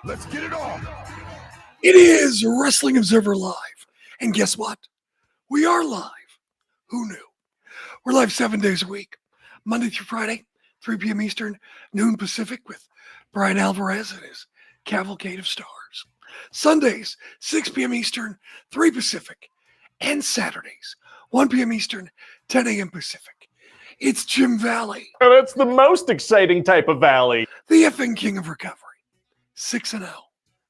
Let's get it on. It is Wrestling Observer Live. And guess what? We are live. Who knew? We're live 7 days a week, Monday through Friday, 3 p.m. Eastern, noon Pacific, with Brian Alvarez and his Cavalcade of Stars. Sundays, 6 p.m. Eastern, 3 Pacific, and Saturdays, 1 p.m. Eastern, 10 a.m. Pacific. It's Jim Valley. Oh, that's the most exciting type of Valley. The effing king of recovery. 6-0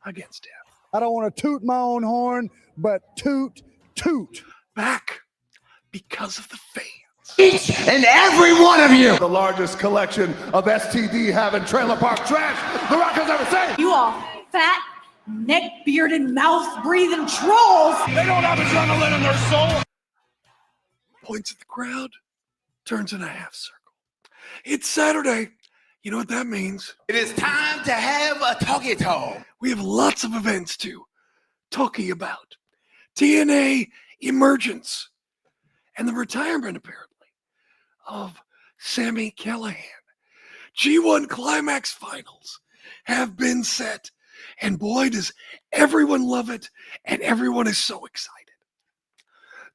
against death. I don't want to toot my own horn, but toot. Back because of the fans. Each and every one of you. The largest collection of STD having trailer park trash the Rock has ever seen. You all fat, neck-bearded, mouth-breathing trolls. They don't have adrenaline in their soul. Points at the crowd, turns in a half circle. It's Saturday. You know what that means? It is time to have a talkie talk. We have lots of events to talkie about. TNA Emergence and the retirement, apparently, of Sami Callihan. G1 Climax finals have been set, and boy, does everyone love it, and everyone is so excited.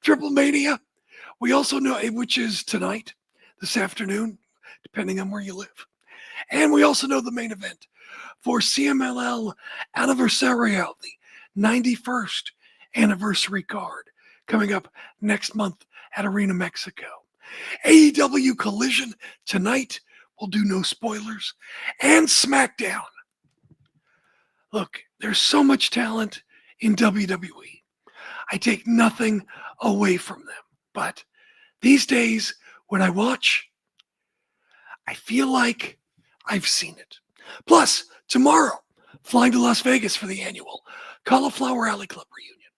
TripleMania, we also know, which is tonight, this afternoon, depending on where you live. And we also know the main event for CMLL Anniversario, the 91st anniversary card, coming up next month at Arena Mexico. AEW Collision tonight. We'll do no spoilers. And Smackdown. Look, there's so much talent in WWE. I take nothing away from them. But these days, when I watch, I feel like I've seen it. Plus, tomorrow, flying to Las Vegas for the annual Cauliflower Alley Club reunion,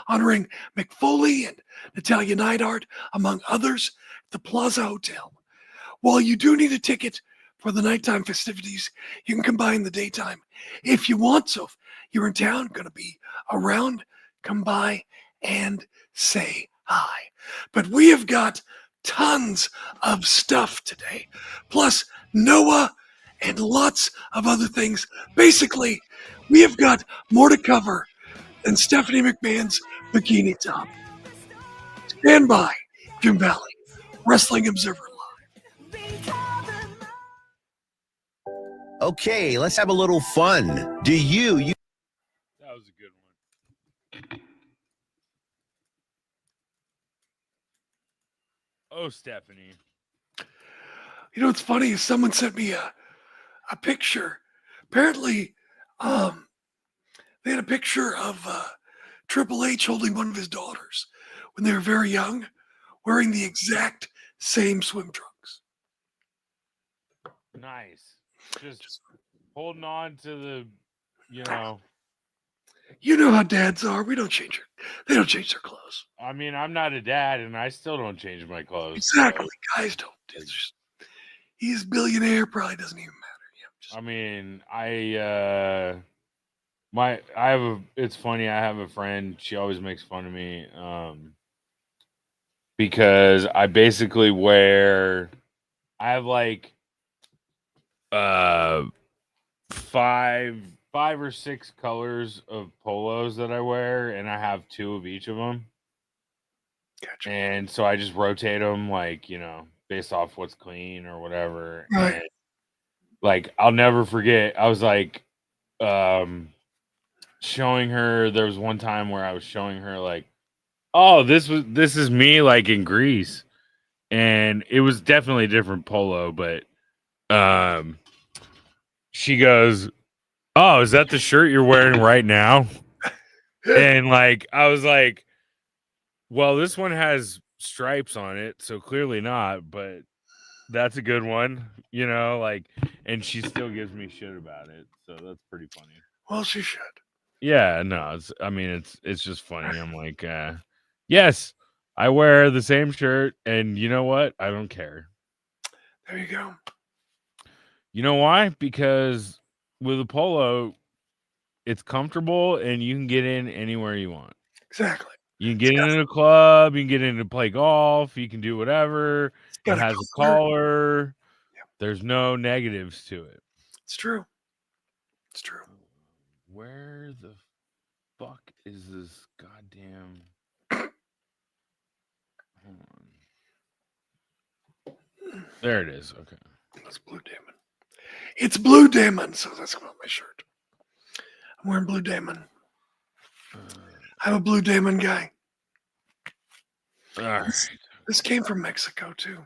honoring Mick Foley and Natalia Neidhart, among others, at the Plaza Hotel. While you do need a ticket for the nighttime festivities, you can combine the daytime if you want. So if you're in town, going to be around, come by and say hi. But we have got tons of stuff today, plus Noah and lots of other things. Basically, we have got more to cover than Stephanie McMahon's bikini top. Stand by, Jim Valley, Wrestling Observer Live. Okay, let's have a little fun. That was a good one. Oh, Stephanie. You know what's funny is someone sent me a picture. Apparently, they had a picture of Triple H holding one of his daughters when they were very young, wearing the exact same swim trunks. Nice. Just holding on to the, you know. You know how dads are. They don't change their clothes. I mean, I'm not a dad, and I still don't change my clothes. Exactly. So. Guys don't. He's a billionaire. Probably doesn't even matter. I mean, it's funny. I have a friend. She always makes fun of me because I basically I have like five or six colors of polos that I wear, and I have two of each of them. Gotcha. And so I just rotate them, like, you know, based off what's clean or whatever. Right. And, like, I'll never forget. I was like, showing her. There was one time where I was showing her, like, oh, this is me, like, in Greece, and it was definitely a different polo. But she goes, "Oh, is that the shirt you're wearing right now?" And like, I was like, "Well, this one has stripes on it, so clearly not, but that's a good one, you know, like," and she still gives me shit about it. So that's pretty funny. Well, she should. Yeah, no, it's just funny. I'm like, yes, I wear the same shirt, and you know what? I don't care. There you go. You know why? Because with a polo, it's comfortable and you can get in anywhere you want. Exactly. You can get in a club, you can get in to play golf, you can do whatever. It has a collar. Yep. There's no negatives to it. It's true. It's true. Where the fuck is this goddamn? Hold on. There it is. Okay. It's Blue Demon. It's Blue Demon, so that's on my shirt. I'm wearing Blue Demon. I'm a Blue Demon guy. All right. This came from Mexico, too.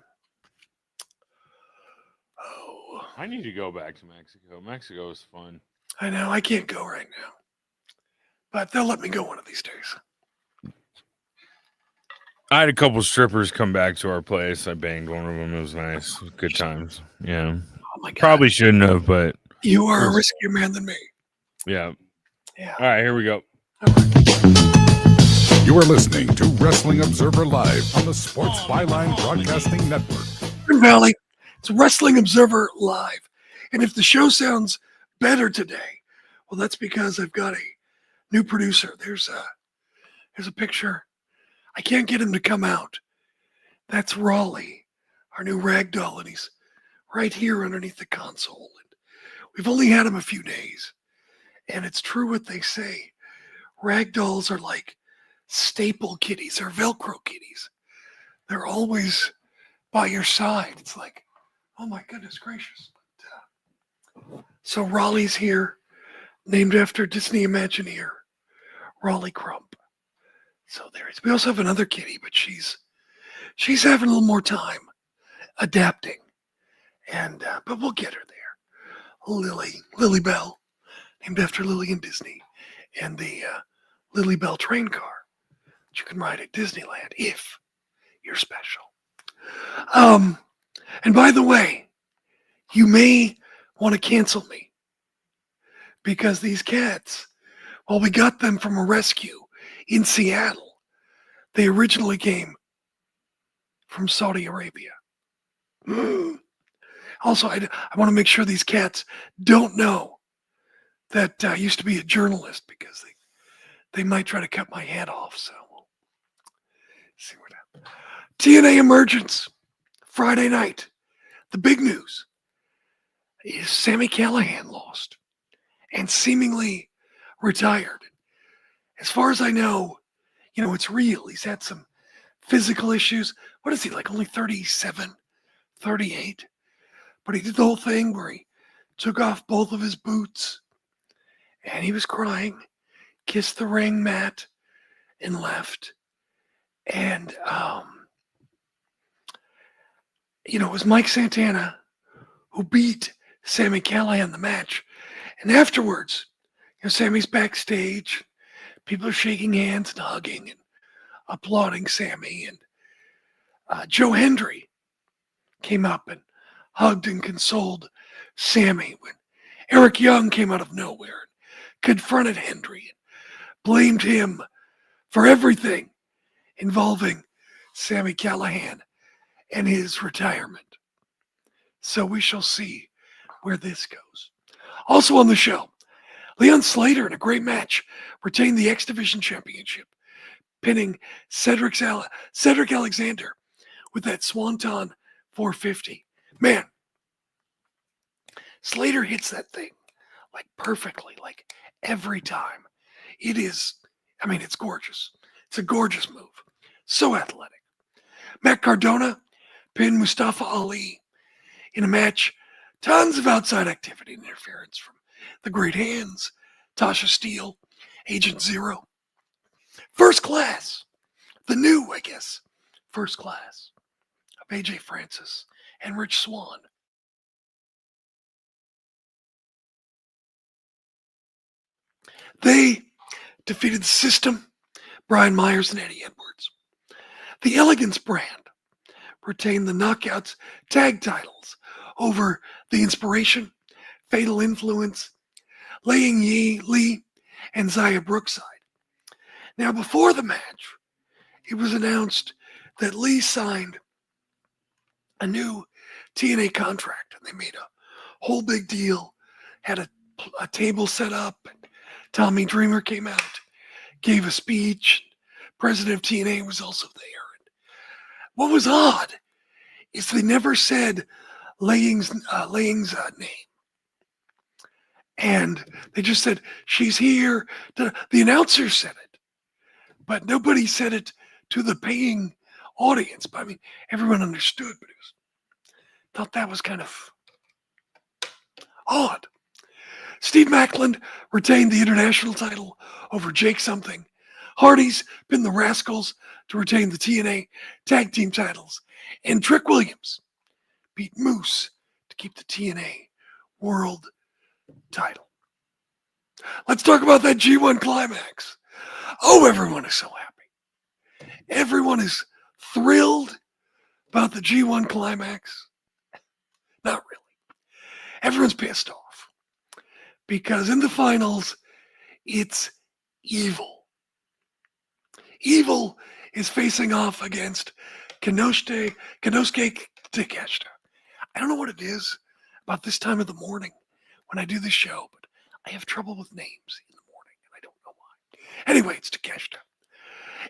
Oh, I need to go back to Mexico. Mexico is fun. I know. I can't go right now. But they'll let me go one of these days. I had a couple strippers come back to our place. I banged one of them. It was nice. Good times. Yeah. Oh, my God. Probably shouldn't have, but You are a riskier man than me. yeah. Yeah. All right, here we go. You are listening to Wrestling Observer Live on the Sports Byline Broadcasting Network. Spring Valley, it's Wrestling Observer Live. And if the show sounds better today, well, that's because I've got a new producer. There's a picture. I can't get him to come out. That's Raleigh, our new ragdoll, and he's right here underneath the console. And we've only had him a few days. And it's true what they say. Ragdolls are like staple kitties or Velcro kitties. They're always by your side. It's like, oh my goodness gracious. So Raleigh's here, named after Disney Imagineer, Raleigh Crump. So there is. We also have another kitty, but she's having a little more time adapting. And but we'll get her there. Lily Bell, named after Lily and Disney, and the Lily Bell train car that you can ride at Disneyland if you're special. And by the way, you may want to cancel me because these cats, well, we got them from a rescue in Seattle. They originally came from Saudi Arabia. Also, I want to make sure these cats don't know that I used to be a journalist because they might try to cut my head off. So we'll see what happens. TNA Emergence, Friday night. The big news is Sami Callihan lost and seemingly retired. As far as I know, it's real. He's had some physical issues. What is he, like only 37, 38? But he did the whole thing where he took off both of his boots and he was crying, kissed the ring mat and left. And, it was Mike Santana who beat Sami Callihan in the match. And afterwards, Sami's backstage. People are shaking hands and hugging and applauding Sami. And Joe Hendry came up and hugged and consoled Sami when Eric Young came out of nowhere and confronted Hendry and blamed him for everything involving Sami Callihan and his retirement. So we shall see where this goes. Also on the show, Leon Slater in a great match retained the X Division Championship, pinning Cedric Alexander with that Swanton 450. Man, Slater hits that thing like perfectly, like every time. It's gorgeous. It's a gorgeous move. So athletic. Matt Cardona pinned Mustafa Ali in a match. Tons of outside activity and interference from the Great Hands, Tasha Steele, Agent Zero. First Class, the new, First Class of AJ Francis and Rich Swann. They defeated the System, Brian Myers and Eddie Edwards. The Elegance brand retained the Knockouts tag titles over the Inspiration, Fatal Influence, Laying Yi Lee, and Zaya Brookside. Now, before the match, it was announced that Lee signed a new TNA contract, and they made a whole big deal, had a table set up, and Tommy Dreamer came out, gave a speech. President of TNA was also there. And what was odd is they never said Laying's name. And they just said, she's here. The announcer said it, but nobody said it to the paying audience. But I mean, everyone understood, but thought that was kind of odd. Steve Macklin retained the international title over Jake something. Hardy's pinned the Rascals to retain the TNA tag team titles. And Trick Williams beat Moose to keep the TNA world title. Let's talk about that G1 Climax. Oh, everyone is so happy. Everyone is thrilled about the G1 Climax. Not really. Everyone's pissed off because in the finals, it's Evil. Evil is facing off against Konosuke Takeshita. I don't know what it is about this time of the morning when I do this show, but I have trouble with names in the morning, and I don't know why. Anyway, it's Takeshita.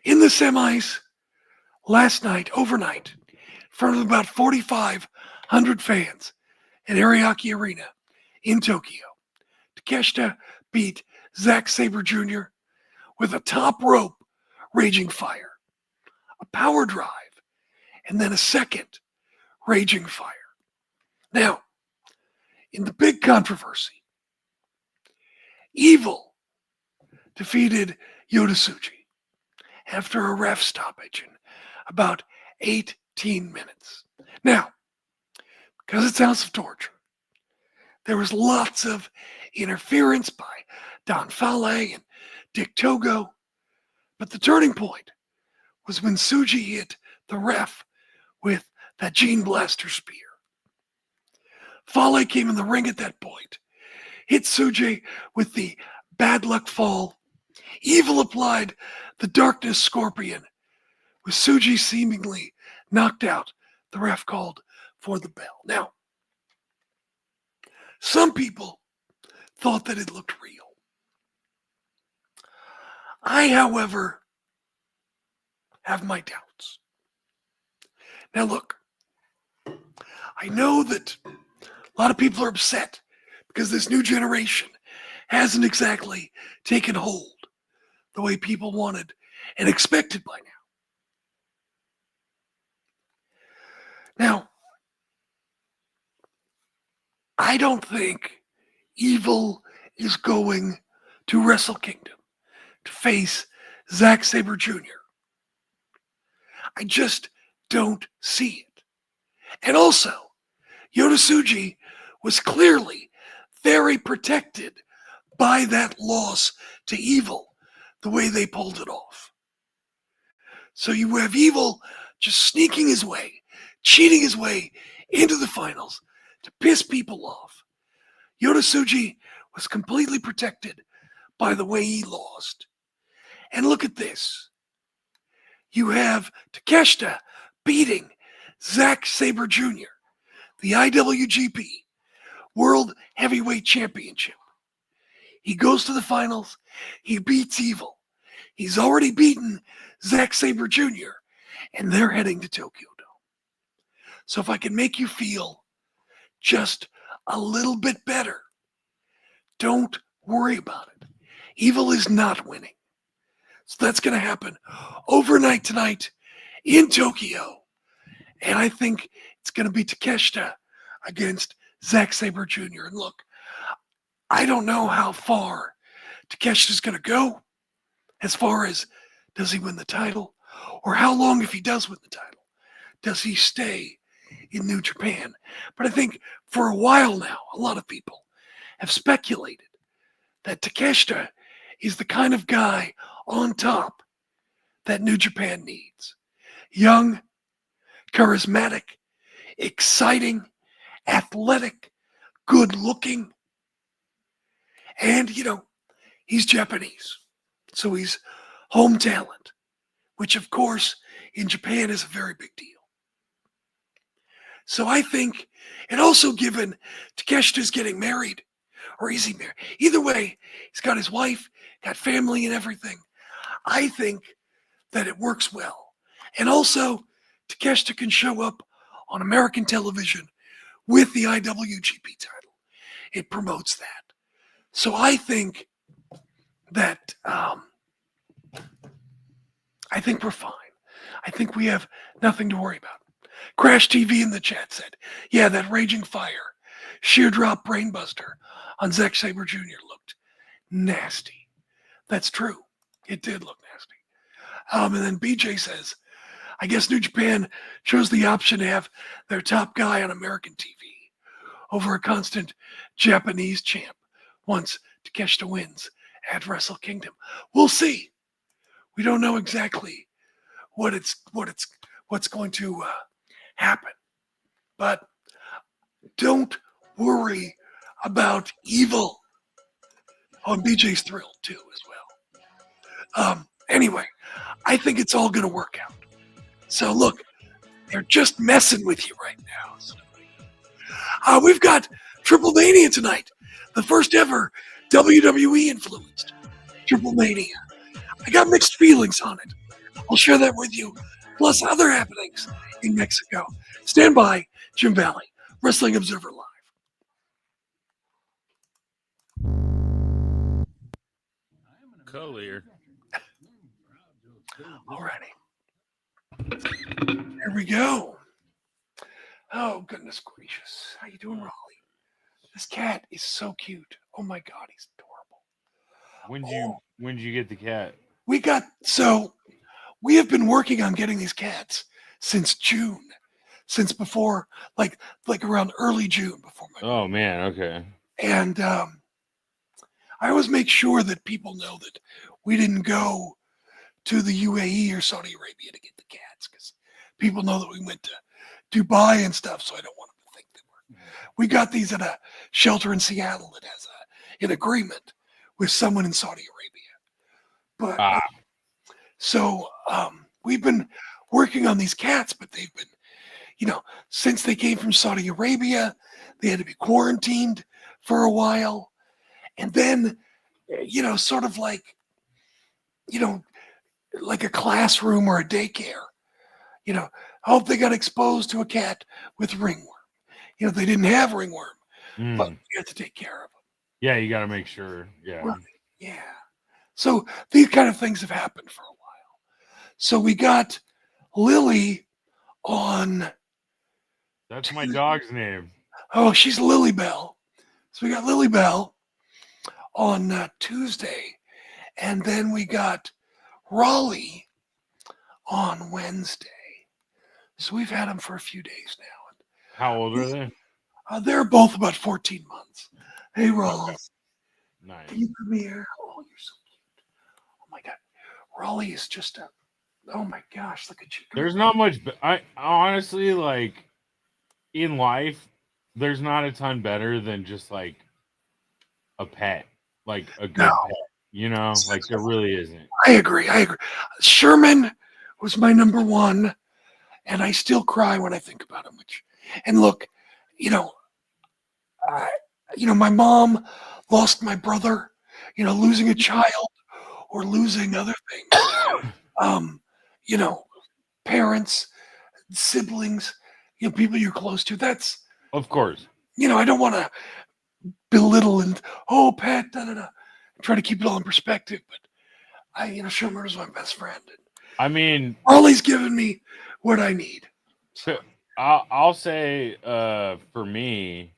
In the semis last night, overnight, in front of about 4,500 fans at Ariake Arena in Tokyo, Takeshita beat Zack Sabre Jr. with a top rope Raging Fire, a power drive, and then a second Raging Fire. Now, in the big controversy, Evil defeated Yoda after a ref stoppage in about 18 minutes. Now, because it's House of Torture, there was lots of interference by Don Fale and Dick Togo, but the turning point was when Tsuji hit the ref with that Gene Blaster spear. Fale came in the ring at that point, hit Tsuji with the bad luck fall. Evil applied the Darkness Scorpion, with Tsuji seemingly knocked out. The ref called for the bell. Now, some people thought that it looked real. I, however, have my doubts. Now, look, I know that a lot of people are upset because this new generation hasn't exactly taken hold the way people wanted and expected by now. Now, I don't think Evil is going to Wrestle Kingdom to face Zack Sabre Jr. I just don't see it. And also, Yoda was clearly very protected by that loss to Evil, the way they pulled it off. So you have Evil just sneaking his way, cheating his way into the finals to piss people off. Yoda was completely protected by the way he lost. And look at this. You have Takeshita beating Zack Sabre Jr., the IWGP World Heavyweight Championship. He goes to the finals. He beats Evil. He's already beaten Zack Sabre Jr., and they're heading to Tokyo Dome. So if I can make you feel just a little bit better, don't worry about it. Evil is not winning. So that's going to happen overnight tonight in Tokyo. And I think it's going to be Takeshita against Zack Sabre Jr. And look, I don't know how far Takeshita's going to go as far as does he win the title, or how long, if he does win the title, does he stay in New Japan. But I think for a while now, a lot of people have speculated that Takeshita is the kind of guy on top that New Japan needs. Young, charismatic, exciting, athletic, good looking. And, he's Japanese. So he's home talent, which of course in Japan is a very big deal. So I think, and also given Takeshita's getting married, or is he married? Either way, he's got his wife, got family and everything. I think that it works well. And also, Takeshita can show up on American television with the IWGP title. It promotes that. So I think that I think we're fine. I think we have nothing to worry about. Crash TV in the chat said, yeah, that Raging Fire, sheer drop brainbuster on Zack Sabre Jr. looked nasty. That's true. It did look nasty. And then BJ says, I guess New Japan chose the option to have their top guy on American TV over a constant Japanese champ once Takeshita wins at Wrestle Kingdom. We'll see. We don't know exactly what's going to happen, but don't worry about evil. Oh, BJ's thrilled too as well. Anyway, I think it's all going to work out. So look, they're just messing with you right now. So, we've got TripleMania tonight, the first ever WWE influenced TripleMania. I got mixed feelings on it. I'll share that with you, plus other happenings in Mexico. Stand by, Jim Valley, Wrestling Observer Live. Collier. Alrighty. There we go. Oh, goodness gracious. How you doing, Raleigh? This cat is so cute. Oh my God, he's adorable. When did you get the cat? We have been working on getting these cats since June, since before, like around early June before my. Oh man, okay. And I always make sure that people know that we didn't go to the UAE or Saudi Arabia to get the cats, because people know that we went to Dubai and stuff. So I don't want them to think that we got these at a shelter in Seattle that has an agreement with someone in Saudi Arabia. But so we've been working on these cats, but they've been, since they came from Saudi Arabia, they had to be quarantined for a while. And then, sort of like a classroom or a daycare, I hope they got exposed to a cat with ringworm. They didn't have ringworm, but you have to take care of them. Yeah, you got to make sure. Yeah. Right. Yeah. So these kind of things have happened for a while. So we got Lily on. That's my dog's name. Oh, she's Lily Bell. So we got Lily Bell on Tuesday. And then we got Raleigh on Wednesday. So we've had them for a few days now. How old are they? They're both about 14 months. Hey, Raleigh. Okay. Nice. Can you come here? Oh, you're so cute. Oh, my God. Raleigh is just oh, my gosh. Look at you. There's not much. I honestly, like, in life, there's not a ton better than just, like, a pet. Like, a good pet. Like, there really isn't. I agree. Sherman was my number one, and I still cry when I think about him. And look, my mom lost my brother, losing a child or losing other things. Parents, siblings, people you're close to. That's, of course. I don't want to belittle and, pet, try to keep it all in perspective. But Sherman was my best friend. I mean, Raleigh's given me what I need. So I'll say, for me,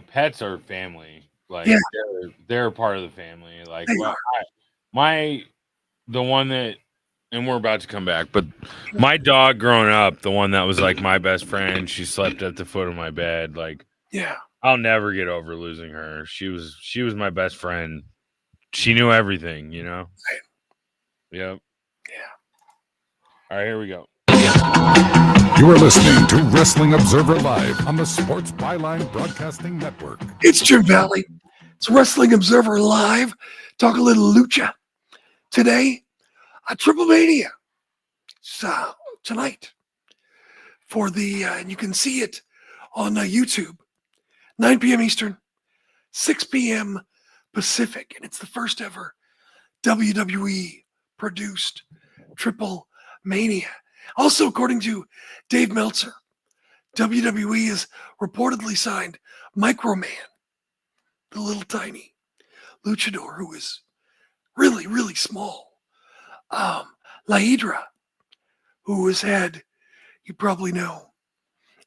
pets are family. Like, they're a part of the family. Like, the one that, and we're about to come back, but my dog growing up, the one that was like my best friend, she slept at the foot of my bed. Like, I'll never get over losing her. She was my best friend. She knew everything, Yep. Yeah. All right, here we go. You are listening to Wrestling Observer Live on the Sports Byline Broadcasting Network. It's Jim Valley. It's Wrestling Observer Live. Talk a little lucha. Today, TripleMania. So, tonight. For the, and you can see it on YouTube. 9 p.m. Eastern, 6 p.m. Pacific. And it's the first ever WWE produced TripleMania. Also, according to Dave Meltzer, WWE has reportedly signed Microman the little tiny luchador who is really, really small. La Hydra, who has had, you probably know,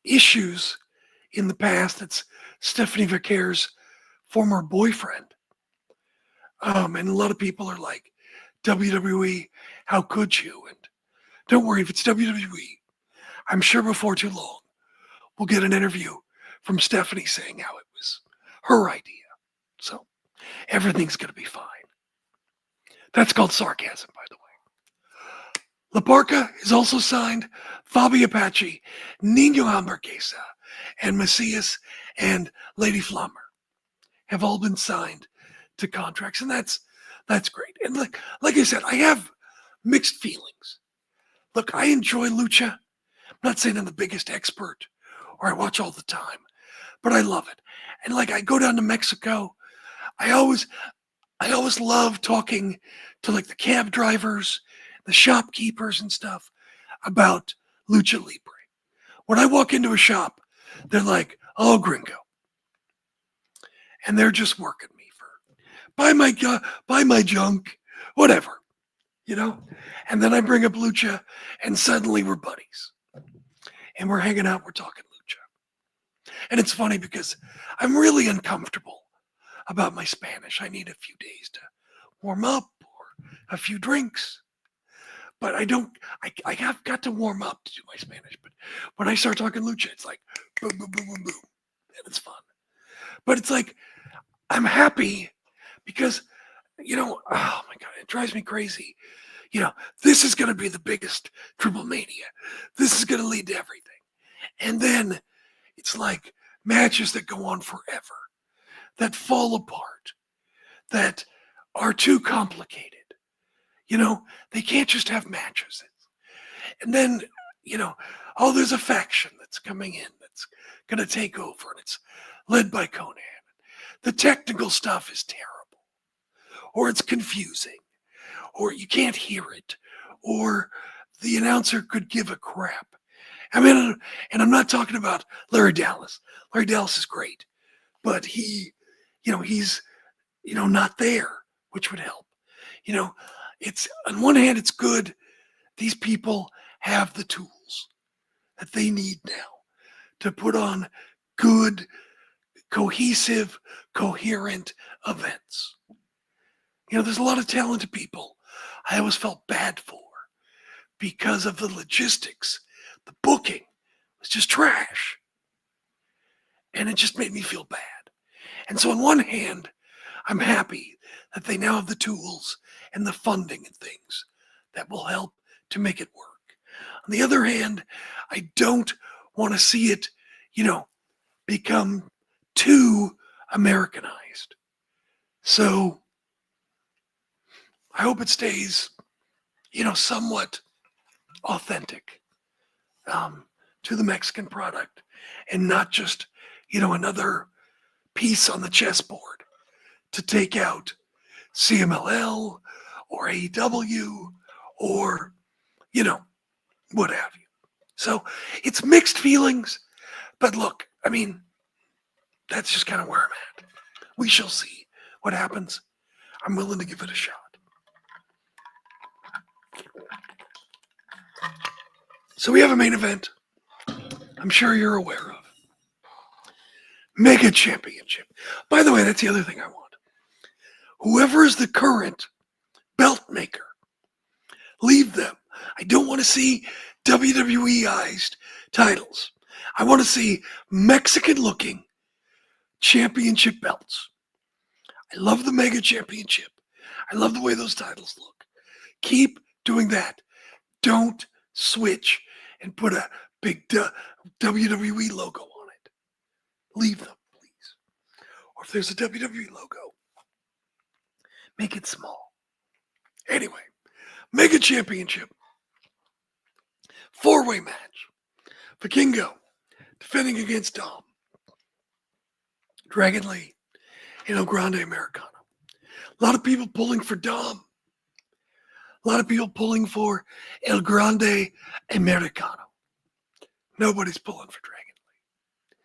issues in the past. It's Stephanie Vaquer's former boyfriend. And a lot of people are like, WWE, how could you? And don't worry, if it's WWE, I'm sure before too long, we'll get an interview from Stephanie saying how it was her idea. So everything's going to be fine. That's called sarcasm, by the way. La Parca is also signed. Fabi Apache, Nino Hamburguesa, and Macias and Lady Flammer have all been signed to contracts, and that's great. And like I said, I have mixed feelings. Look, I enjoy lucha. I'm not saying I'm the biggest expert or I watch all the time, but I love it. And like I go down to Mexico, I always love talking to like the cab drivers, the shopkeepers and stuff about lucha libre. When I walk into a shop, they're like, "Oh, gringo," and they're just working me for buy my junk, whatever, you know. And then I bring up lucha, and suddenly we're buddies, and we're hanging out, we're talking lucha. And it's funny because I'm really uncomfortable about my Spanish. I need a few days to warm up or a few drinks. But I have got to warm up to do my Spanish. But when I start talking lucha, it's like boom, boom, boom, boom, boom. And it's fun. But it's like, I'm happy because, you know, oh my God, it drives me crazy. You know, this is going to be the biggest TripleMania. This is going to lead to everything. And then it's like matches that go on forever, that fall apart, that are too complicated. You know, they can't just have matches. And then, you know, oh, there's a faction that's coming in that's going to take over, and it's led by Conan. The technical stuff is terrible, or it's confusing, or you can't hear it, or the announcer could give a crap. I mean, and I'm not talking about Larry Dallas. Larry Dallas is great, but he's, not there, which would help. You know, it's on one hand, it's good. These people have the tools that they need now to put on good, cohesive, coherent events. You know, there's a lot of talented people I always felt bad for because of the logistics. The booking was just trash. And it just made me feel bad. And so on one hand, I'm happy that they now have the tools and the funding and things that will help to make it work. On the other hand, I don't want to see it, become too Americanized. So I hope it stays, somewhat authentic to the Mexican product and not just, another piece on the chessboard to take out CMLL or AEW or, what have you. So it's mixed feelings, but look, I mean, that's just kind of where I'm at. We shall see what happens. I'm willing to give it a shot. So we have a main event I'm sure you're aware of. Mega Championship. By the way, that's the other thing I want. Whoever is the current belt maker, leave them. I don't want to see WWE-ized titles. I want to see Mexican-looking championship belts. I love the Mega Championship. I love the way those titles look. Keep doing that. Don't switch and put a big WWE logo on it. Leave them, please. Or if there's a WWE logo, make it small. Anyway, Mega Championship. 4-way match. Vikingo defending against Dom. Dragon Lee and El Grande Americano. A lot of people pulling for Dom. A lot of people pulling for El Grande Americano. Nobody's pulling for Dragon Lee.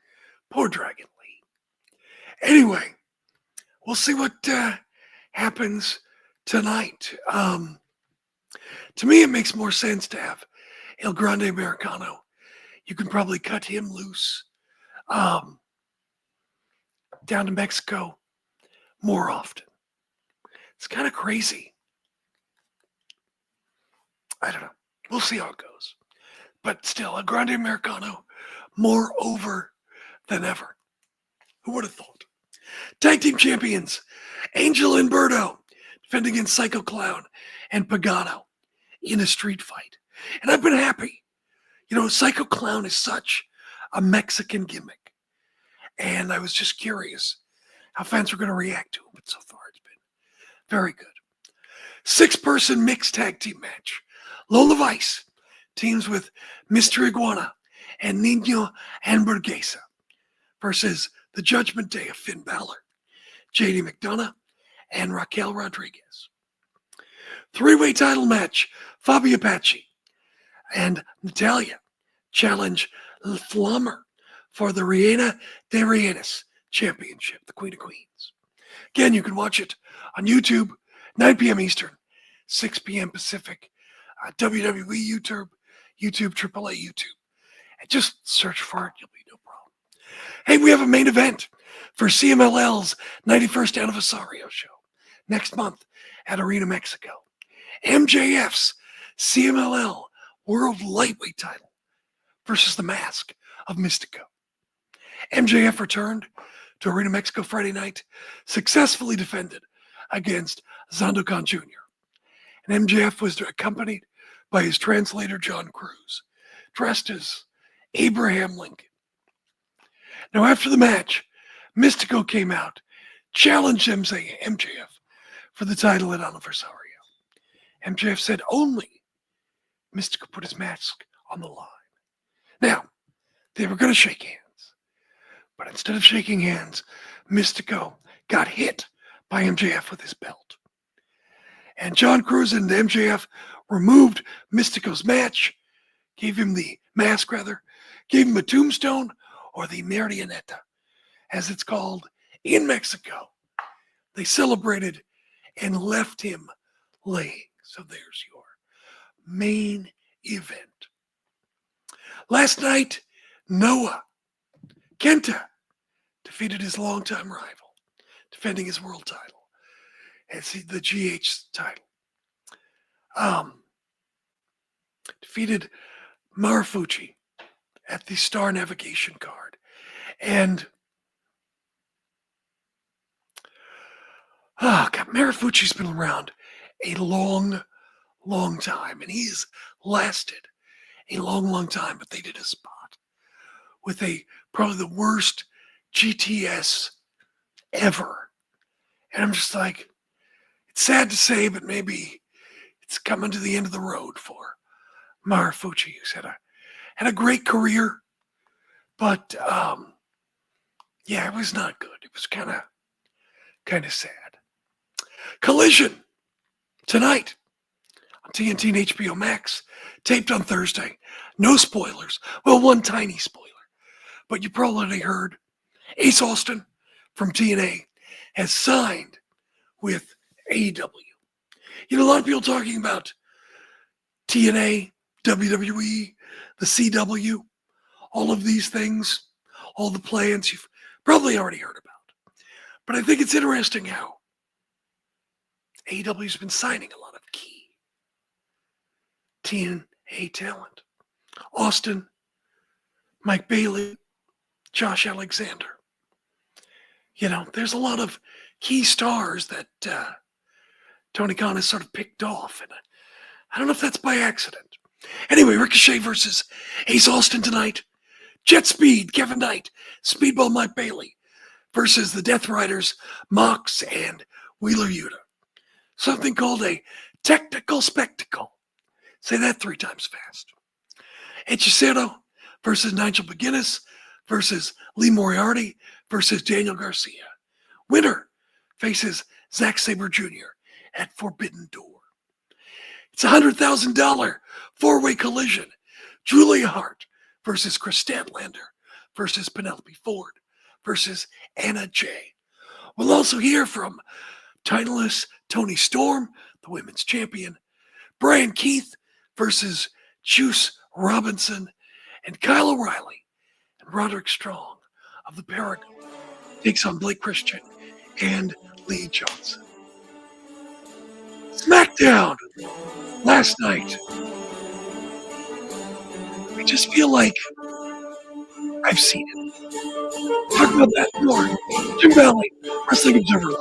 Poor Dragon Lee. Anyway, we'll see what happens tonight. To me, it makes more sense to have El Grande Americano. You can probably cut him loose down to Mexico more often. It's kind of crazy. I don't know. We'll see how it goes. But still, El Grande Americano more over than ever. Who would have thought? Tag team champions, Angel and Berto defending against Psycho Clown and Pagano in a street fight. And I've been happy. You know, Psycho Clown is such a Mexican gimmick. And I was just curious how fans were going to react to it. But so far, it's been very good. 6-person mixed tag team match. Lola Vice teams with Mr. Iguana and Nino Hamburguesa versus the Judgment Day of Finn Balor, JD McDonough, and Raquel Rodriguez. 3-way title match. Fabi Apache and Natalia challenge Flammer for the Reina de Reinas Championship, the Queen of Queens. Again, you can watch it on YouTube, 9 p.m. Eastern, 6 p.m. Pacific, WWE YouTube, AAA YouTube. And just search for it. You'll be no problem. Hey, we have a main event for CMLL's 91st Anniversario show next month at Arena Mexico. MJF's CMLL World Lightweight title versus the Mask of Mystico. MJF returned to Arena Mexico Friday night, successfully defended against Zandokan Jr. And MJF was accompanied by his translator, John Cruz, dressed as Abraham Lincoln. Now, after the match, Mystico came out, challenged MJF for the title at Anniversario. MJF said only Mystico put his mask on the line. Now, they were going to shake hands, but instead of shaking hands, Mystico got hit by MJF with his belt. And John Cruz and MJF removed Mystico's mask, gave him the mask, gave him a tombstone, or the marioneta, as it's called in Mexico. They celebrated and left him laying. So there's your main event. Last night, Noah Kenta defeated his longtime rival, defending his world title, as the GH title. Defeated Marufuji at the Star Navigation card. And Marufuji's been around a long time, and he's lasted a long time, but they did a spot with probably the worst GTS ever. And I'm just like, it's sad to say, but maybe it's coming to the end of the road for Marufuji, who's had a great career, but yeah, it was not good. It was kind of sad. Collision tonight on TNT and HBO Max, taped on Thursday. No spoilers. Well, one tiny spoiler, but you probably heard Ace Austin from TNA has signed with AEW. You know, a lot of people talking about TNA, WWE, the CW, all of these things, all the plans you've probably already heard about. But I think it's interesting how AEW's been signing a lot of key TNA talent. Austin, Mike Bailey, Josh Alexander. You know, there's a lot of key stars that Tony Khan has sort of picked off. And I don't know if that's by accident. Anyway, Ricochet versus Ace Austin tonight. Jet Speed, Kevin Knight, Speedball Mike Bailey versus the Death Riders, Mox and Wheeler Yuta. Something called a technical spectacle. Say that 3 times fast. Hechicero versus Nigel McGuinness versus Lee Moriarty versus Daniel Garcia. Winner faces Zack Sabre Jr. at Forbidden Door. It's a $100,000 4-way collision. Julia Hart versus Chris Statlander versus Penelope Ford versus Anna Jay. We'll also hear from Titleist Tony Storm, the women's champion, Brian Keith versus Juice Robinson, and Kyle O'Reilly and Roderick Strong of the Paragon takes on Blake Christian and Lee Johnson. Smackdown last night. I just feel like I've seen it. Talk about that more. Jim Valley, Wrestling Observer Live.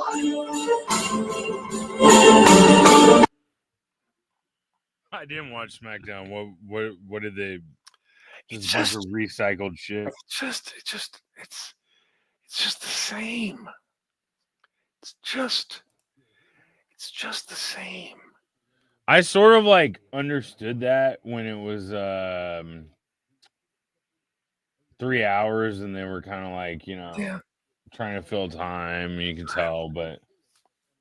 I didn't watch SmackDown. What did they? It's Just a just, bunch of recycled shit. it's just the same. It's just the same. I sort of like understood that when it was 3 hours and they were kind of like, Yeah. trying to fill time. You can tell, but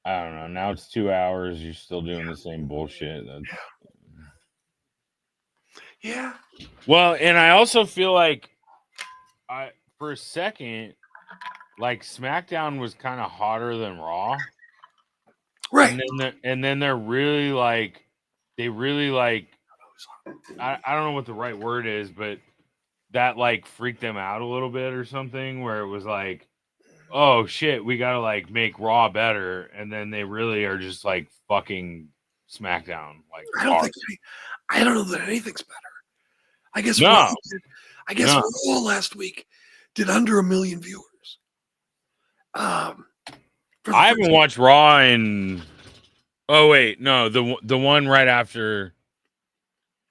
I don't know. Now it's 2 hours. You're still doing the same bullshit. Yeah. Well, and I also feel like for a second, like SmackDown was kind of hotter than Raw. Right. And then they're really like, I don't know what the right word is, but that like freaked them out a little bit or something, where it was like, oh shit, we gotta like make Raw better, and then they really are just like fucking SmackDown. Like I don't know that anything's better. I guess No. Raw last week did under 1 million viewers. I haven't watched Raw in. Oh wait, no, the one right after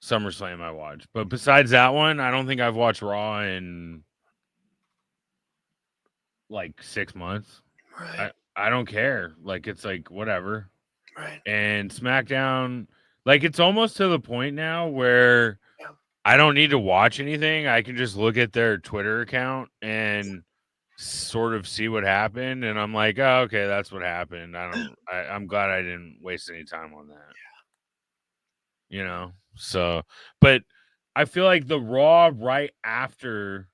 SummerSlam I watched, but besides that one, I don't think I've watched Raw in like 6 months. Right. I don't care. Like it's like whatever. Right. And SmackDown, like it's almost to the point now where Yeah. I don't need to watch anything. I can just look at their Twitter account and sort of see what happened, and I'm like, oh, okay, that's what happened. I'm glad I didn't waste any time on that. So, but I feel like the Raw right after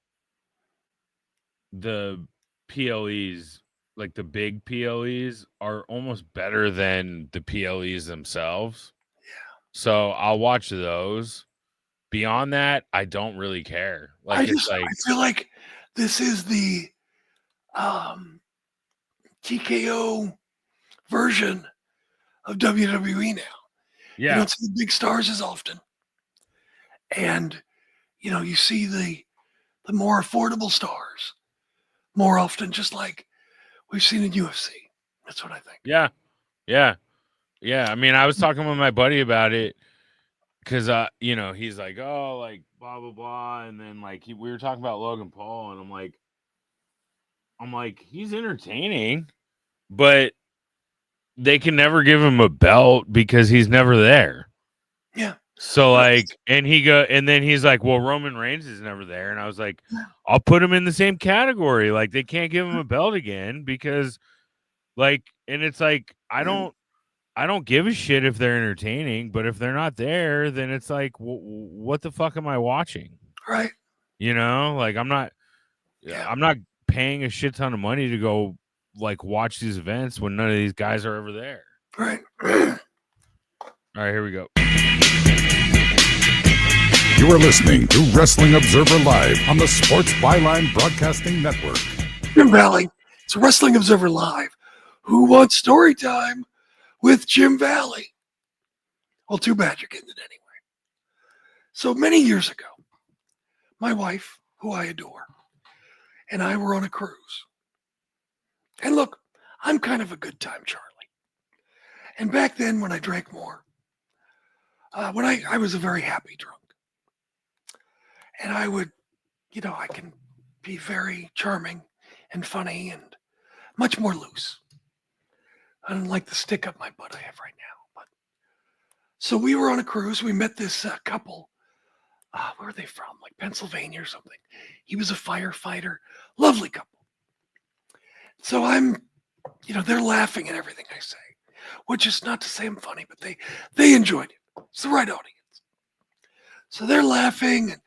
the PLEs, like the big PLEs, are almost better than the PLEs themselves. Yeah. So I'll watch those. Beyond that, I don't really care. Like I feel like this is the TKO version of WWE now. yeah. You don't see the big stars as often. And you see the more affordable stars more often, just like we've seen in UFC. That's what I think. Yeah. I mean, I was talking with my buddy about it because he's like, oh, like blah blah blah, and then like we were talking about Logan Paul, and I'm like, he's entertaining, but they can never give him a belt because he's never there. Yeah. So like, and then he's like, well, Roman Reigns is never there, and I was like, I'll put him in the same category. Like they can't give him a belt again because, like, and it's like I don't give a shit if they're entertaining, but if they're not there, then it's like, what the fuck am I watching? Right. Like I'm not paying a shit ton of money to go like watch these events when none of these guys are ever there. Right. All right, here we go. You are listening to Wrestling Observer Live on the Sports Byline Broadcasting Network. Jim Valley. It's Wrestling Observer Live. Who wants story time with Jim Valley? Well, too bad you're getting it anyway. So many years ago, my wife, who I adore, and I were on a cruise. And look, I'm kind of a good time Charlie. And back then when I drank more, when I was a very happy drunk. And I would, I can be very charming and funny and much more loose. I don't like the stick up my butt I have right now. But so we were on a cruise. We met this couple. Where are they from? Like Pennsylvania or something. He was a firefighter. Lovely couple. So I'm, they're laughing at everything I say, which is not to say I'm funny, but they enjoyed it. It's the right audience. So they're laughing, and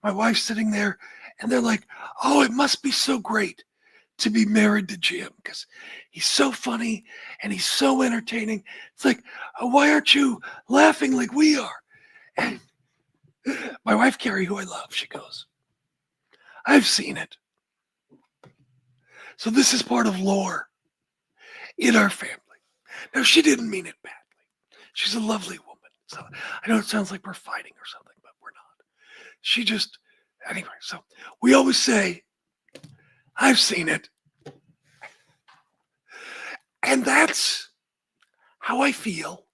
my wife's sitting there, and they're like, oh, it must be so great to be married to Jim because he's so funny and he's so entertaining. It's like, why aren't you laughing like we are? And my wife, Carrie, who I love, she goes, I've seen it. So this is part of lore in our family. Now, she didn't mean it badly. She's a lovely woman. So I know it sounds like we're fighting or something, but we're not. She just, anyway, so we always say, I've seen it. And that's how I feel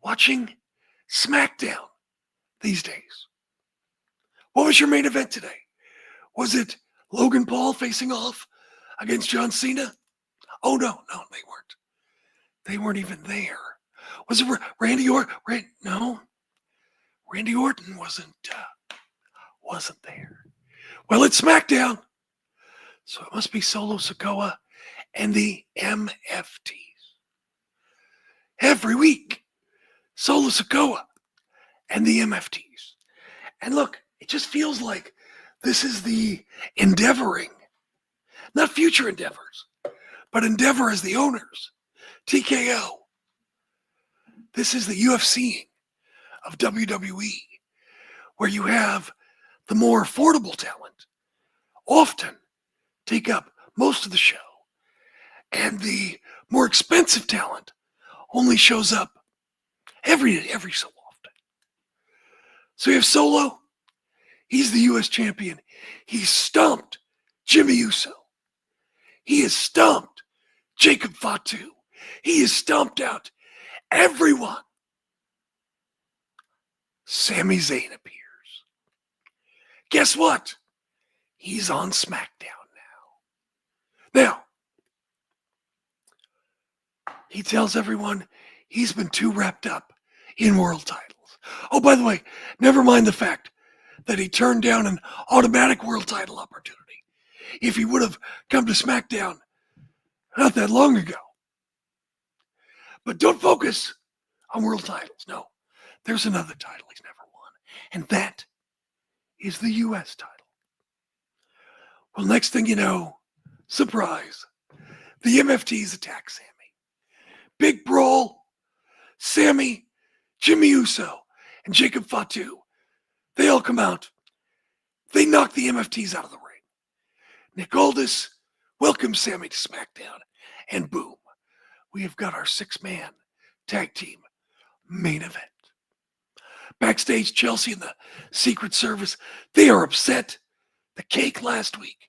watching Smackdown these days. What was your main event today? Was it Logan Paul facing off against John Cena? Oh, no, they weren't. They weren't even there. Was it Randy Orton? No. Randy Orton wasn't there. Well, it's SmackDown. So it must be Solo Sikoa and the MFTs. Every week, Solo Sikoa and the MFTs. And look, it just feels like this is the endeavoring, not future endeavors, but Endeavor as the owners, TKO. This is the UFCing of WWE, where you have the more affordable talent often take up most of the show, and the more expensive talent only shows up every so often. So you have Solo. He's the U.S. champion. He stomped Jimmy Uso. He has stomped Jacob Fatu. He has stomped out everyone. Sami Zayn appears. Guess what? He's on SmackDown now. Now, he tells everyone he's been too wrapped up in world titles. Oh, by the way, never mind the fact that he turned down an automatic world title opportunity if he would have come to SmackDown not that long ago. But don't focus on world titles. No, there's another title he's never won, and that is the U.S. title. Well, next thing you know, surprise, the MFTs attack Sammy. Big brawl. Sammy, Jimmy Uso, and Jacob Fatu, they all come out. They knock the MFTs out of the ring. Nick Aldis welcomes Sammy to SmackDown, and boom, we have got our 6-man tag team main event. Backstage, Chelsea and the Secret Service, they are upset. The cake last week.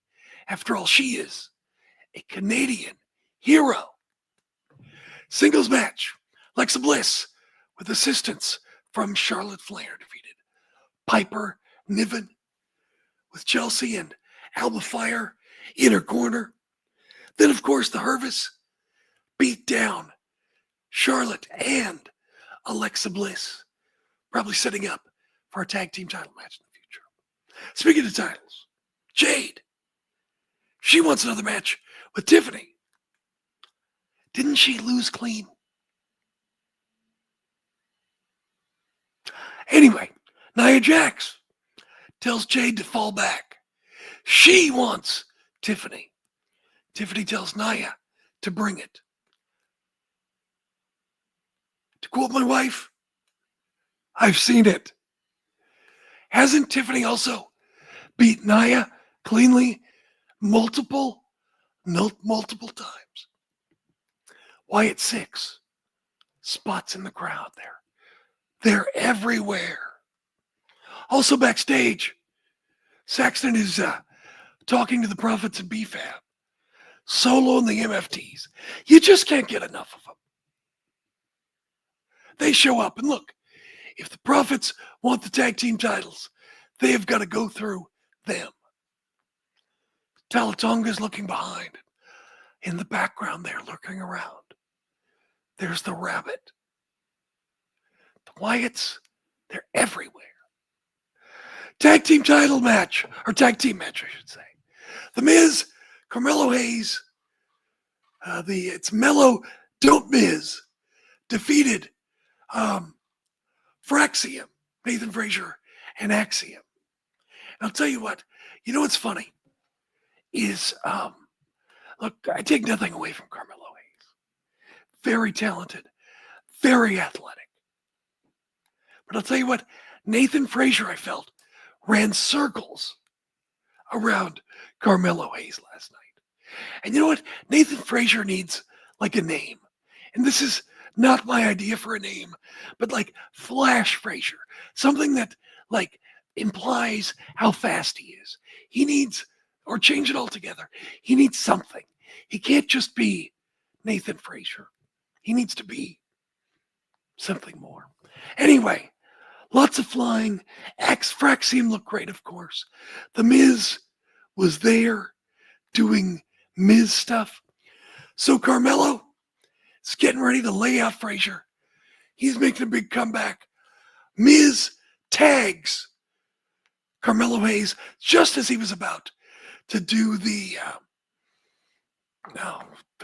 After all, she is a Canadian hero. Singles match, Alexa Bliss with assistance from Charlotte Flair defeated Piper Niven with Chelsea and Alba Fire in her corner. Then, of course, the Hervis beat down Charlotte and Alexa Bliss, probably setting up for a tag team title match in the future. Speaking of titles, Jade, she wants another match with Tiffany. Didn't she lose clean? Anyway, Nia Jax tells Jade to fall back. She wants Tiffany. Tiffany tells Nia to bring it. To quote my wife, I've seen it. Hasn't Tiffany also beat Nia cleanly multiple times? Why at 6? Spots in the crowd there. They're everywhere. Also backstage, Saxton is talking to the Prophets of BFAB. Solo and the MFTs. You just can't get enough of them. They show up, and look, if the Prophets want the tag team titles, they have got to go through them. Talatonga's looking behind. In the background, they're lurking around. There's the Rabbit. The Wyatts, they're everywhere. Tag team title match, or tag team match, I should say. The Miz, Carmelo Hayes, it's Mello, Don't Miz, defeated Fraxium, Nathan Frazier, and Axiom. And I'll tell you what, you know what's funny is Look, I take nothing away from Carmelo Hayes. Very talented, very athletic. But I'll tell you what, Nathan Frazier, I felt, ran circles around Carmelo Hayes last night. And you know what? Nathan Frazier needs like a name. And this is not my idea for a name, but like Flash Frazier, something that like implies how fast he is. He needs, or change it altogether. He needs something. He can't just be Nathan Frazier. He needs to be something more. Anyway, lots of flying. Fraxime looked great, of course. The Miz was there doing Miz stuff. So Carmelo is getting ready to lay out Frazier. He's making a big comeback. Miz tags Carmelo Hayes just as he was about to do the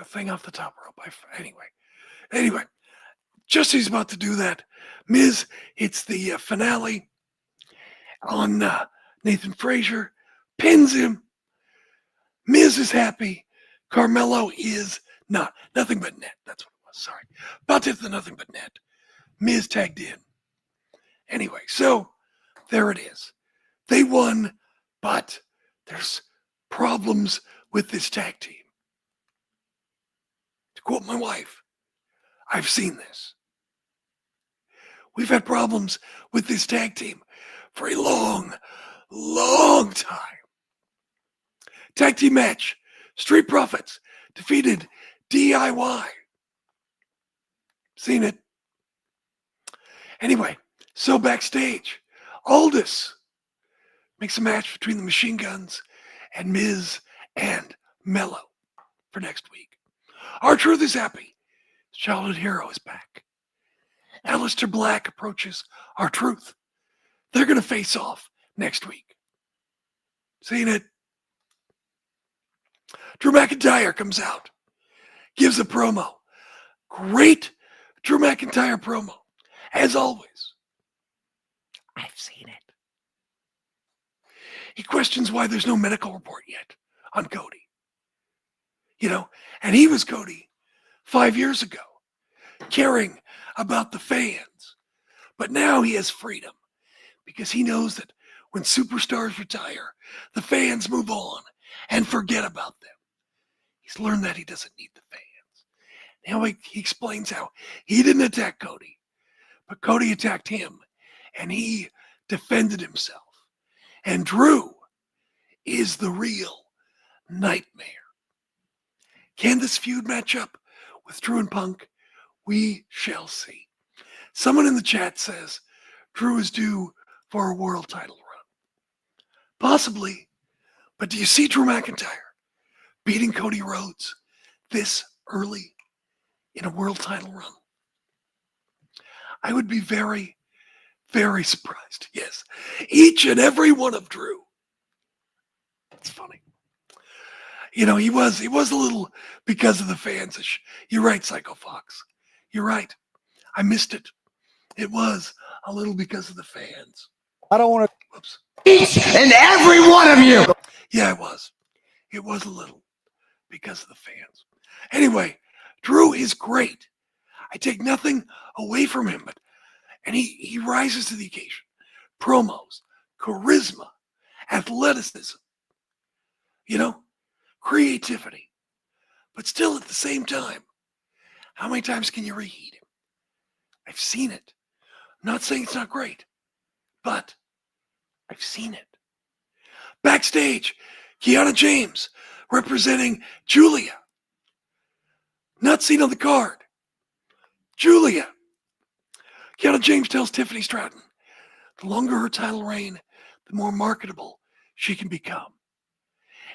thing off the top rope. Anyway, just as he's about to do that, Miz hits the finale on Nathan Frazier, pins him. Miz is happy. Carmelo is not. Nothing but net. That's what it was. Sorry. About to hit the nothing but net. Miz tagged in. Anyway, so there it is. They won, but there's problems with this tag team. To quote my wife, I've seen this. We've had problems with this tag team for a long, long time. Tag team match. Street Profits defeated DIY. Seen it. Anyway, so backstage, Aldous makes a match between the Machine Guns and Miz and Mello for next week. R-Truth is happy. Childhood hero is back. Aleister Black approaches R-Truth. They're going to face off next week. Seen it. Drew McIntyre comes out, gives a promo. Great Drew McIntyre promo, as always. I've seen it. He questions why there's no medical report yet on Cody. You know, and he was Cody 5 years ago, caring about the fans. But now he has freedom because he knows that when superstars retire, the fans move on and forget about them. He's learned that he doesn't need the fans. Now he explains how he didn't attack Cody, but Cody attacked him, and he defended himself. And Drew is the real nightmare. Can this feud match up with Drew and Punk? We shall see. Someone in the chat says Drew is due for a world title run. Possibly, but do you see Drew McIntyre beating Cody Rhodes this early in a world title run? I would be very, very surprised. Yes, each and every one of Drew. It's funny. You know, he was a little because of the fans. You're right, Psycho Fox. You're right. I missed it. It was a little because of the fans. I don't want to. Whoops. Each and every one of you. Yeah, it was. It was a little because of the fans. Anyway, Drew is great. I take nothing away from him, and he rises to the occasion. Promos, charisma, athleticism, you know, creativity. But still at the same time, how many times can you reheat him? I've seen it. I'm not saying it's not great, but I've seen it. Backstage, Kiana James representing Julia. Not seen on the card. Julia. Kiana James tells Tiffany Stratton, the longer her title reign, the more marketable she can become.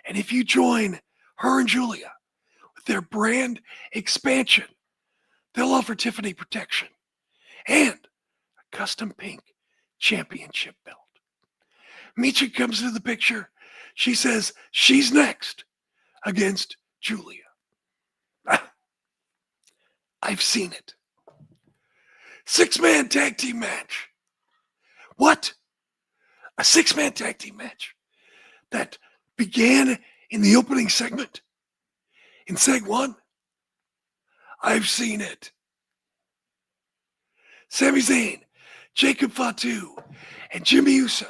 And if you join her and Julia with their brand expansion, they'll offer Tiffany protection and a custom pink championship belt. Micha comes into the picture. She says she's next against Julia. I've seen it. 6-man tag team match. What? A 6-man tag team match that began in the opening segment In Seg 1, I've seen it. Sami Zayn, Jacob Fatu, and Jimmy Uso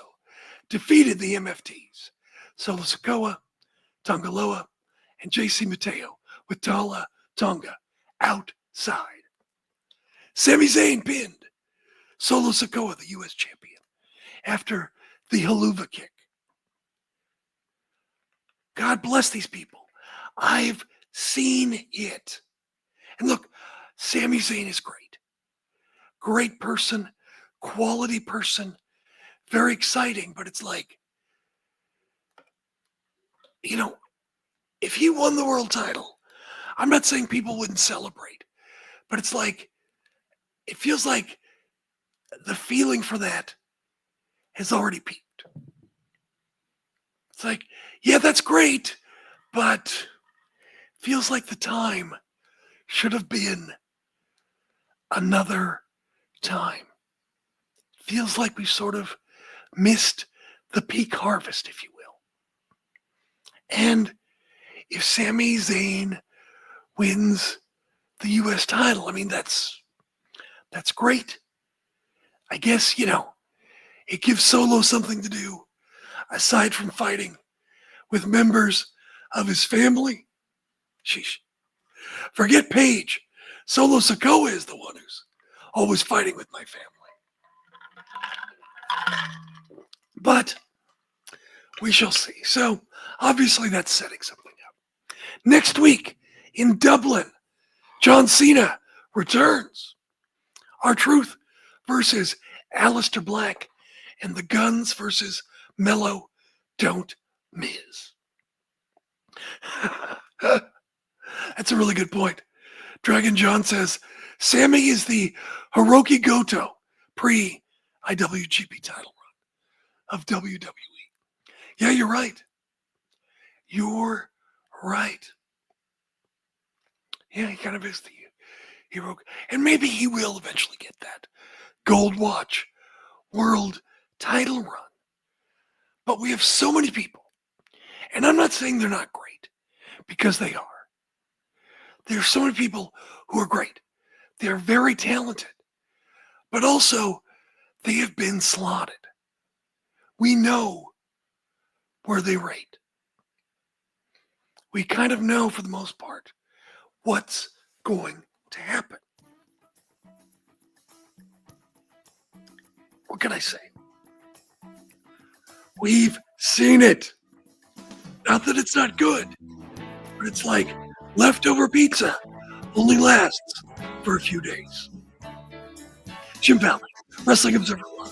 defeated the MFTs, Solo Sikoa, Tongaloa, and JC Mateo with Tala Tonga outside. Sami Zayn pinned Solo Sikoa, the U.S. champion, after the haluva kick. God bless these people. I've seen it. And look, Sami Zayn is great. Great person, quality person, very exciting, but it's like, you know, if he won the world title, I'm not saying people wouldn't celebrate, but it's like, it feels like the feeling for that has already peaked. It's like, yeah, that's great, but feels like the time should have been another time. Feels like we sort of missed the peak harvest, if you will. And if Sami Zayn wins the U.S. title, I mean, that's great. I guess, you know, it gives Solo something to do aside from fighting with members of his family. Sheesh. Forget Paige. Solo Sikoa is the one who's always fighting with my family. But we shall see. So obviously that's setting something up. Next week in Dublin, John Cena returns. R-Truth versus Aleister Black, and the Guns versus Mello Don't Miz. That's a really good point. Dragon John says, Sammy is the Hiroki Goto pre-IWGP title run of WWE. Yeah, you're right. You're right. Yeah, he kind of is the hero. And maybe he will eventually get that Gold Watch World title run. But we have so many people. And I'm not saying they're not great, because they are. There are so many people who are great. They're very talented. But also, they have been slotted. We know where they rate. We kind of know, for the most part, what's going to happen. What can I say? We've seen it. Not that it's not good, but it's like leftover pizza only lasts for a few days. Jim Valley, Wrestling Observer Live.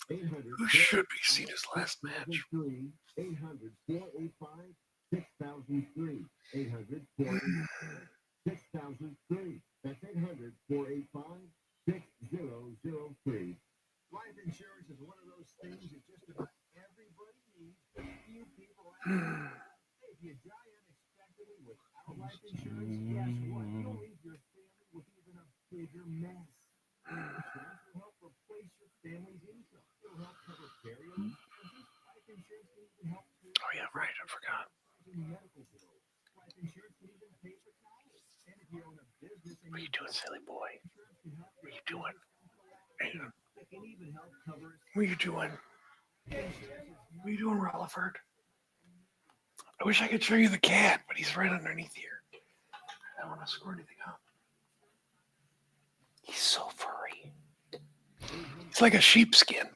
Who should be Cena's last match? 800-485-6003. 800-485-6003. That's 800-485-6003. Life insurance is one of those things that just about everybody needs, but few people have. Hey, if you die unexpectedly without life insurance, guess what? You'll leave your family with even a bigger mess. Insurance will help replace your family's income. It'll help cover burial expenses. Life insurance can even help pay Oh, yeah, right. I forgot. medical bills. Life insurance can even pay for college. And if you own a business and What are you doing, silly boy? What are you doing? it can even help cover What are you doing? What are you doing, Rutherford? I wish I could show you the cat, but he's right underneath here. I don't want to screw anything up. He's so furry. It's like a sheepskin.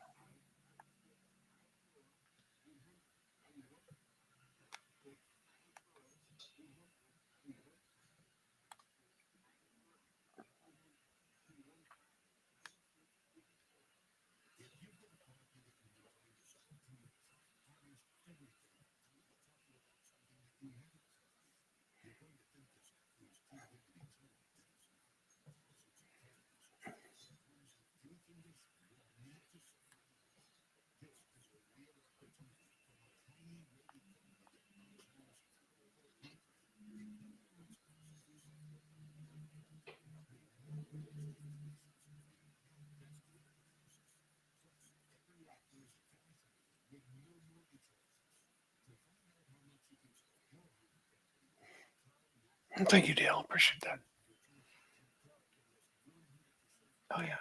Thank you, Dale. Appreciate that. Oh, yeah.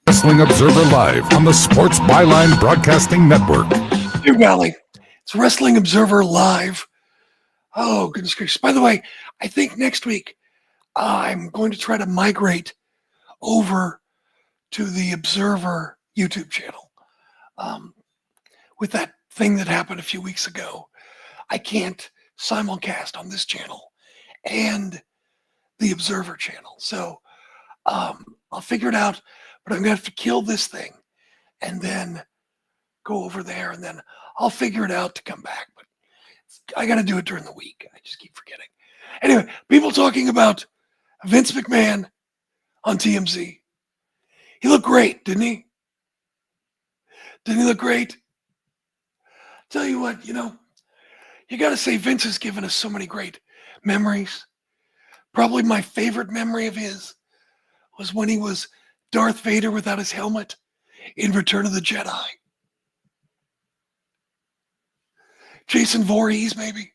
Wrestling Observer Live on the Sports Byline Broadcasting Network. Dear Valley, it's Wrestling Observer Live. Oh, goodness gracious. By the way, I think next week I'm going to try to migrate over to the Observer YouTube channel. With that thing that happened a few weeks ago, I can't simulcast on this channel and the Observer channel. So I'll figure it out, but I'm going to have to kill this thing and then go over there, and then I'll figure it out to come back. But I got to do it during the week. I just keep forgetting. Anyway, people talking about Vince McMahon on TMZ. He looked great, didn't he? Didn't he look great? Tell you what, you got to say Vince has given us so many great memories. Probably my favorite memory of his was when he was Darth Vader without his helmet in Return of the Jedi. Jason Voorhees, maybe,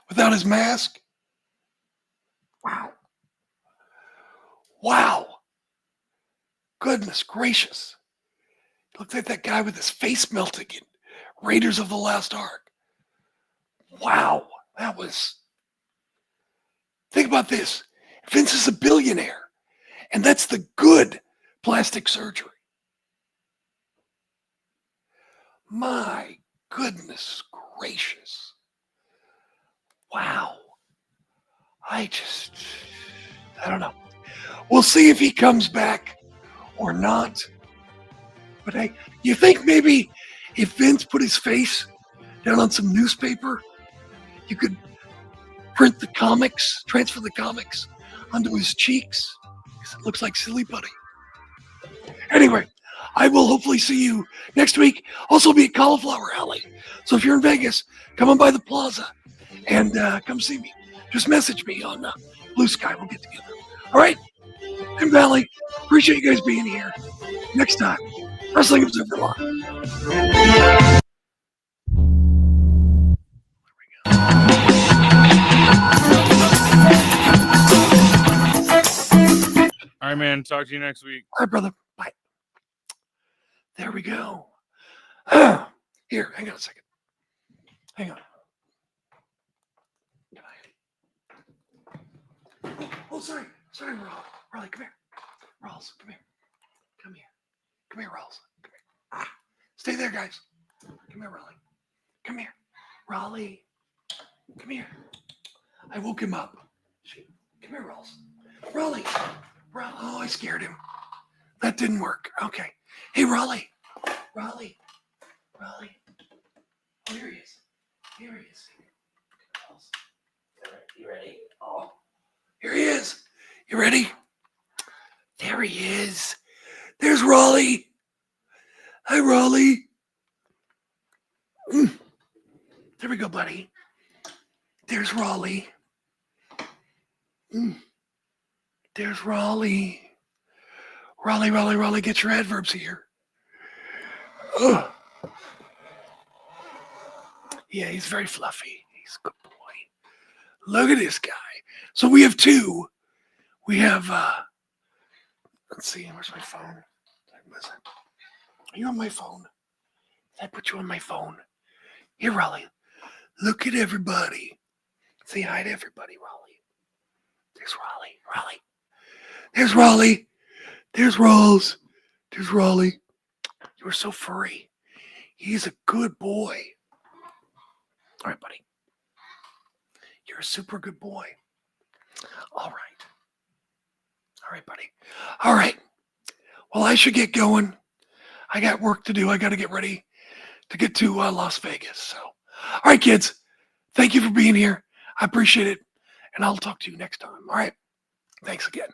without his mask. Wow. Wow. Goodness gracious. Looked like that guy with his face melting in Raiders of the Lost Ark. Wow. That was... Think about this. Vince is a billionaire, and that's the good plastic surgery. My goodness gracious. Wow. I don't know. We'll see if he comes back or not. But hey, you think maybe if Vince put his face down on some newspaper, you could print the comics, transfer the comics onto his cheeks? Because it looks like Silly Putty. Anyway, I will hopefully see you next week. Also be at Cauliflower Alley. So if you're in Vegas, come on by the plaza and come see me. Just message me on Blue Sky. We'll get together. All right? Tim Valley, appreciate you guys being here. Next time, Wrestling Observer Live. All right, man. Talk to you next week. All right, brother. Bye. There we go. Here, hang on a second. Hang on. Oh, sorry. Sorry, Raleigh, come here. Rawls, come here. Come here. Come here, Rawls. Come here. Ah, stay there, guys. Come here, Raleigh. Come here. Raleigh. Come here. I woke him up. Come here, Rawls. Raleigh. Oh, I scared him. That didn't work. Okay. Hey, Raleigh. Raleigh. Raleigh. Oh, here he is. Here he is. You ready? Oh, here he is. You ready? There he is. There's Raleigh. Hi, Raleigh. There we go, buddy. There's Raleigh. There's Raleigh. Raleigh, get your adverbs here. Ugh. Yeah, he's very fluffy. He's a good boy. Look at this guy. So we have two. We have, let's see, where's my phone? Are you on my phone? Did I put you on my phone? Here, Raleigh. Look at everybody. Say hi to everybody, Raleigh. There's Raleigh. Raleigh. There's Raleigh. There's Rawls. There's Raleigh. You were so furry. He's a good boy. All right, buddy. You're a super good boy. All right. All right, buddy. All right. Well, I should get going. I got work to do. I got to get ready to get to Las Vegas. So, all right, kids. Thank you for being here. I appreciate it. And I'll talk to you next time. All right. Thanks again.